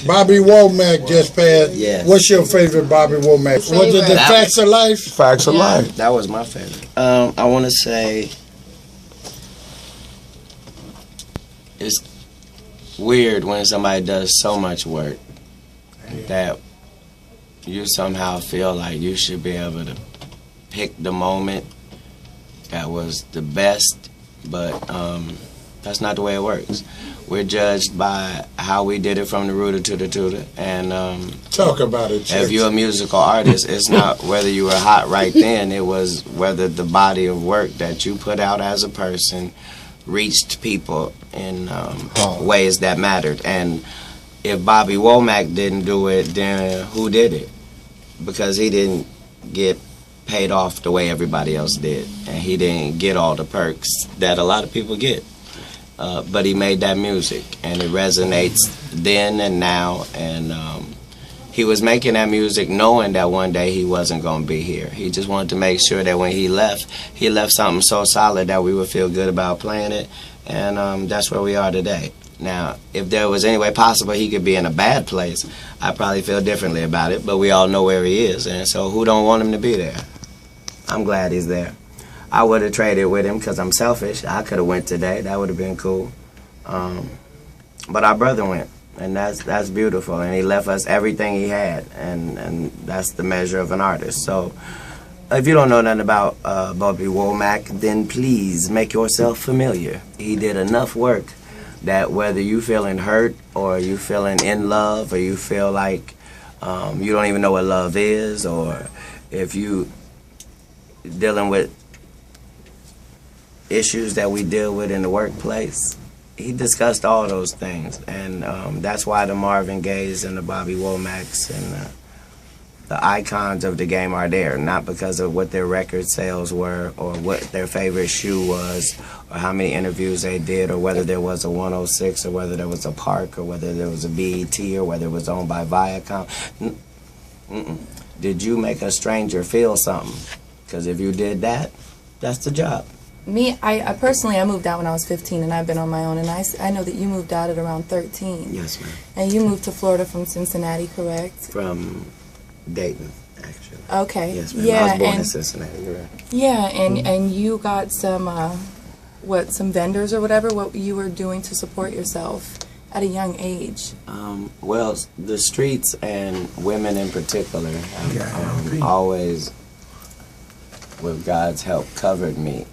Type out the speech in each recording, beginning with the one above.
Bobby Womack just passed. Yes. What's your favorite Bobby Womack? Was it The Facts of Life? Facts of Life. That was my favorite. I want to say it's weird when somebody does so much work that you somehow feel like you should be able to pick the moment that was the best, but that's not the way it works. We're judged by how we did it from the rooter to the tutor, and talk about it. if you're a musical artist, it's not whether you were hot right then, it was whether the body of work that you put out as a person reached people in ways that mattered. And if Bobby Womack didn't do it, then who did it? Because he didn't get paid off the way everybody else did, and he didn't get all the perks that a lot of people get. But he made that music, and it resonates then and now. And he was making that music knowing that one day he wasn't going to be here. He just wanted to make sure that when he left something so solid that we would feel good about playing it. And that's where we are today. Now, if there was any way possible he could be in a bad place, I'd probably feel differently about it. But we all know where he is, and so who don't want him to be there? I'm glad he's there. I would have traded with him because I'm selfish. I could have went today. That would have been cool. But our brother went, and that's beautiful. And he left us everything he had, and that's the measure of an artist. So if you don't know nothing about Bobby Womack, then please make yourself familiar. He did enough work that whether you feeling hurt or you feeling in love or you feel like you don't even know what love is, or if you dealing with issues that we deal with in the workplace, he discussed all those things. And that's why the Marvin Gayes and the Bobby Womacks and the icons of the game are there, not because of what their record sales were or what their favorite shoe was or how many interviews they did or whether there was a 106 or whether there was a Park or whether there was a BET or whether it was owned by Viacom. Did you make a stranger feel something? Because if you did that, that's the job. Me, I personally, I moved out when I was 15, and I've been on my own, and I know that you moved out at around 13. Yes, ma'am. And you moved to Florida from Cincinnati, correct? From Dayton, actually. Okay. Yes, ma'am. Yeah, I was born in Cincinnati, you're right. Yeah, and you got some, some vendors or whatever, what you were doing to support yourself at a young age? Well, the streets and women in particular have always, with God's help, covered me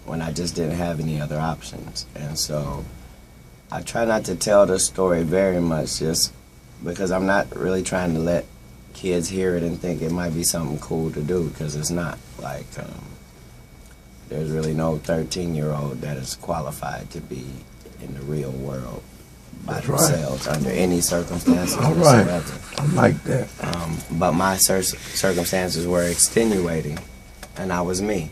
when I just didn't have any other options. And so I try not to tell the story very much just because I'm not really trying to let kids hear it and think it might be something cool to do, because it's not. Like, there's really no 13-year-old that is qualified to be in the real world by themselves under any circumstances whatsoever. I like that. But my circumstances were extenuating, and I was me.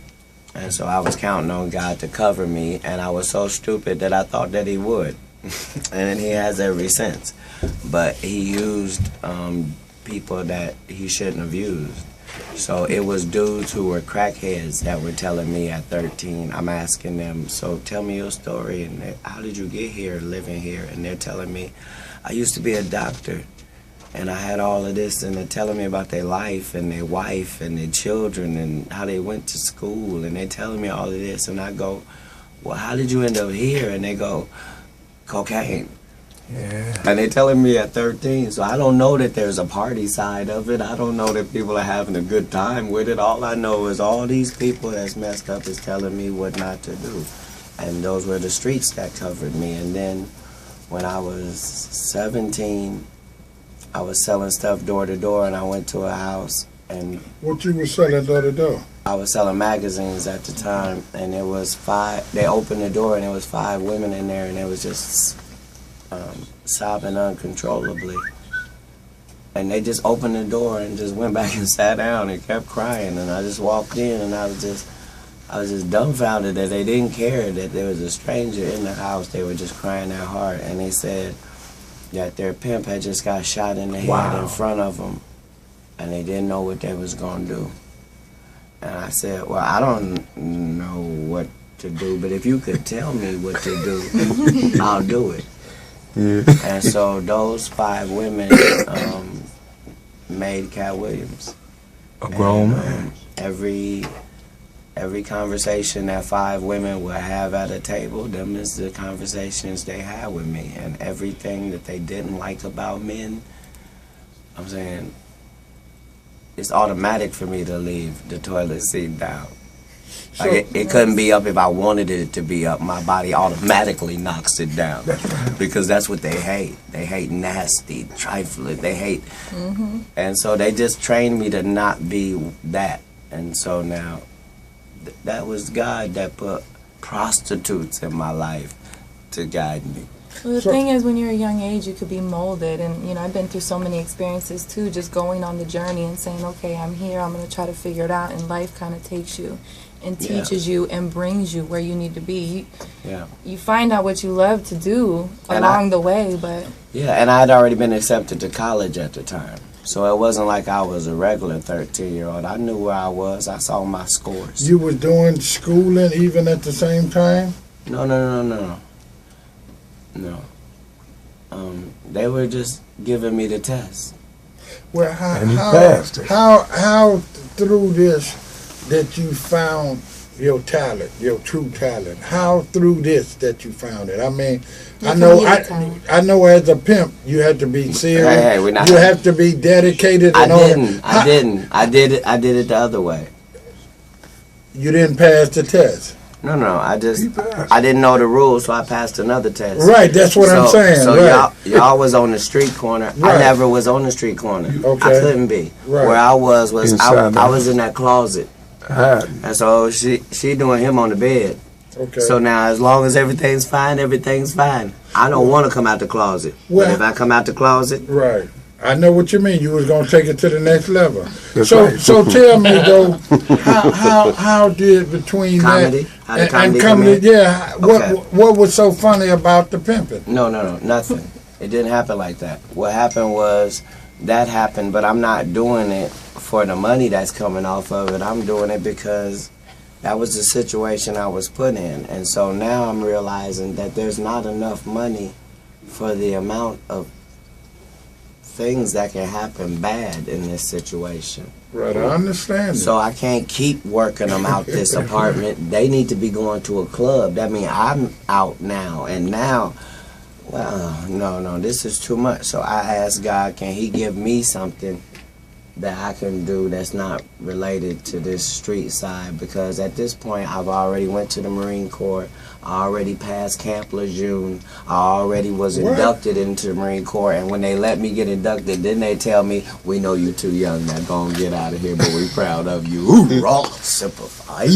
And so I was counting on God to cover me, and I was so stupid that I thought that he would. And he has every sense. But he used people that he shouldn't have used. So it was dudes who were crackheads that were telling me at 13, I'm asking them, so tell me your story, and how did you get here, living here? And they're telling me, I used to be a doctor, and I had all of this, and they're telling me about their life and their wife and their children and how they went to school, and they're telling me all of this, and I go, well, how did you end up here? And they go, cocaine. Yeah. And they're telling me at 13, so I don't know that there's a party side of it. I don't know that people are having a good time with it. All I know is all these people that's messed up is telling me what not to do. And those were the streets that covered me. And then when I was 17, I was selling stuff door to door, and I went to a house. And what you were selling door to door? I was selling magazines at the time, and it was 5. They opened the door, and there was 5 women in there, and it was just sobbing uncontrollably. And they just opened the door and just went back and sat down and kept crying. And I just walked in, and I was just dumbfounded that they didn't care that there was a stranger in the house. They were just crying that hard. And they said that their pimp had just got shot in the head in front of them, and they didn't know what they was going to do. And I said, well, I don't know what to do, but if you could tell me what to do, I'll do it. Yeah. And so those 5 women made Katt Williams. A grown And, man. Every conversation that 5 women will have at a table, them is the conversations they had with me. And everything that they didn't like about men, I'm saying, it's automatic for me to leave the toilet seat down. Like it couldn't be up if I wanted it to be up. My body automatically knocks it down. Because that's what they hate. They hate nasty, trifling. They hate. And so they just trained me to not be that. And so now, that was God that put prostitutes in my life to guide me. Well, the thing is, when you're a young age, you could be molded. And, you know, I've been through so many experiences, too, just going on the journey and saying, okay, I'm here, I'm going to try to figure it out. And life kind of takes you and teaches you and brings you where you need to be. You find out what you love to do along the way, but... Yeah, and I had already been accepted to college at the time. So it wasn't like I was a regular 13-year-old. I knew where I was. I saw my scores. You was doing schooling even at the same time? No. They were just giving me the test. Well, And you passed it. how through this that you found your talent, your true talent? How through this that you found it? I mean, I know as a pimp you had to be serious. Hey, we're not. You have to be dedicated. I didn't. I did it the other way. You didn't pass the test. No. I didn't know the rules, so I passed another test. Right, that's what I'm saying. So right. y'all was on the street corner. Right. I never was on the street corner. Okay. I couldn't be. Right. Where I was Inside I was in that closet. Hiding. And so she doing him on the bed. Okay. So now, as long as everything's fine, everything's fine. I don't want to come out the closet. Well, but if I come out the closet, right. I know what you mean. You was gonna take it to the next level. That's So right. so tell me though, how did between Comedy? that How did and comedy comedy? come in? Yeah. Okay. What was so funny about the pimping? no, nothing. It didn't happen like that. What happened was that happened, but I'm not doing it for the money that's coming off of it. I'm doing it because that was the situation I was put in. And so now I'm realizing that there's not enough money for the amount of things that can happen bad in this situation. Right, I understand. So I can't keep working them out this apartment. They need to be going to a club. That means I'm out now. And now, well, no, this is too much. So I asked God, can he give me something that I can do that's not related to this street side? Because at this point, I've already went to the Marine Corps. I already passed Camp Lejeune. I already was inducted into the Marine Corps. And when they let me get inducted, then they tell me, we know you too young, now go and get out of here, but we proud of you. Hoorah, sympathize.